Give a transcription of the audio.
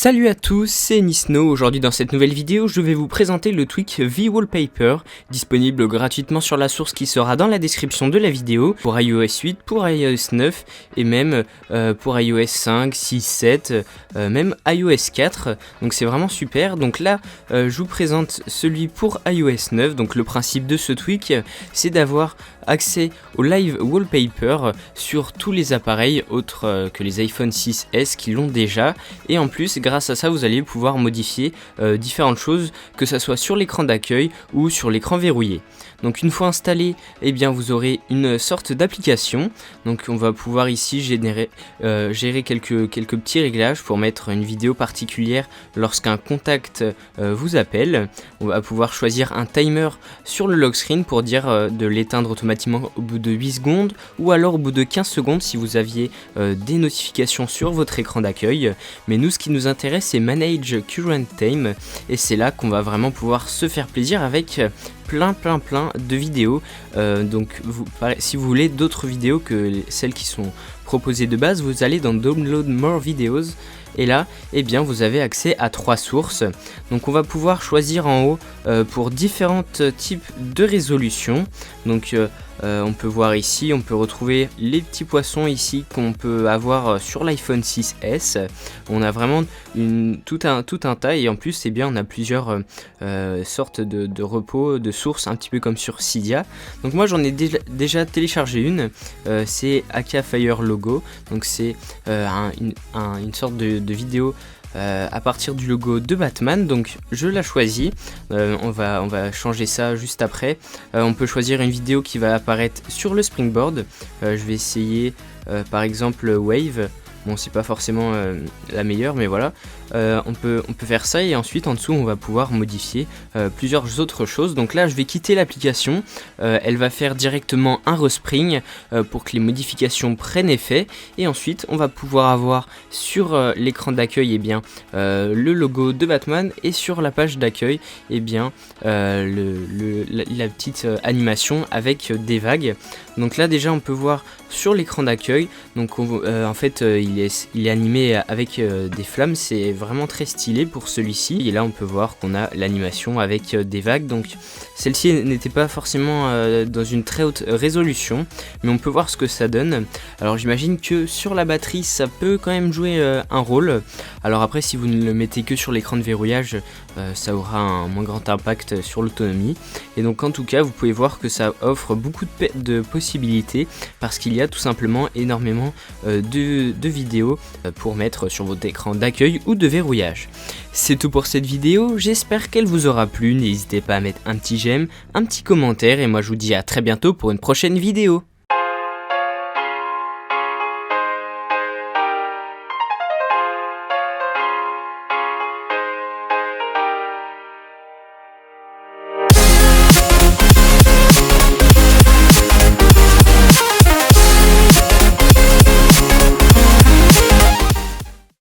Salut à tous, c'est Nisno. Aujourd'hui dans cette nouvelle vidéo, je vais vous présenter le tweak V-Wallpaper, disponible gratuitement sur la source qui sera dans la description de la vidéo, pour iOS 8, pour iOS 9 et même pour iOS 5, 6, 7, même iOS 4. Donc c'est vraiment super. Donc là, je vous présente celui pour iOS 9. Donc le principe de ce tweak, c'est d'avoir accès au Live Wallpaper sur tous les appareils autres que les iPhone 6s qui l'ont déjà, et en plus grâce à ça vous allez pouvoir modifier différentes choses, que ça soit sur l'écran d'accueil ou sur l'écran verrouillé. Donc une fois installé, eh bien vous aurez une sorte d'application. Donc on va pouvoir ici gérer quelques petits réglages pour mettre une vidéo particulière lorsqu'un contact vous appelle. On va pouvoir choisir un timer sur le lock screen pour dire de l'éteindre automatiquement au bout de 8 secondes ou alors au bout de 15 secondes si vous aviez des notifications sur votre écran d'accueil. Mais nous, ce qui nous intéresse, c'est Manage Current Time, et c'est là qu'on va vraiment pouvoir se faire plaisir avec plein de vidéos. Donc si vous voulez d'autres vidéos que celles qui sont proposées de base, vous allez dans Download More Videos, et là eh bien vous avez accès à 3 sources. Donc on va pouvoir choisir en haut pour différents types de résolution. Donc on peut voir ici, on peut retrouver les petits poissons ici qu'on peut avoir sur l'iPhone 6s. On a vraiment tout un tas, et en plus c'est bien, on a plusieurs sortes de repos, de sources, un petit peu comme sur Cydia. Donc moi j'en ai déjà téléchargé une, c'est Akafire Logo. Donc c'est une sorte de vidéo à partir du logo de Batman. Donc je la choisis, on va changer ça juste après. On peut choisir une vidéo qui va apparaître sur le Springboard. Je vais essayer par exemple Wave. Bon, c'est pas forcément la meilleure, mais voilà. On peut faire ça, et ensuite en dessous on va pouvoir modifier plusieurs autres choses. Donc là je vais quitter l'application, elle va faire directement un respring pour que les modifications prennent effet, et ensuite on va pouvoir avoir sur l'écran d'accueil le logo de Batman, et sur la page d'accueil la petite animation avec des vagues. Donc là déjà on peut voir sur l'écran d'accueil, donc en fait il est animé avec des flammes, c'est vraiment très stylé pour celui-ci. Et là on peut voir qu'on a l'animation avec des vagues. Donc celle-ci n'était pas forcément dans une très haute résolution, mais on peut voir ce que ça donne. Alors j'imagine que sur la batterie ça peut quand même jouer un rôle. Alors après, si vous ne le mettez que sur l'écran de verrouillage, ça aura un moins grand impact sur l'autonomie. Et donc en tout cas vous pouvez voir que ça offre beaucoup de possibilités, parce qu'il y a tout simplement énormément de vidéos pour mettre sur votre écran d'accueil ou de verrouillage. C'est tout pour cette vidéo, j'espère qu'elle vous aura plu. N'hésitez pas à mettre un petit j'aime, un petit commentaire, et moi je vous dis à très bientôt pour une prochaine vidéo.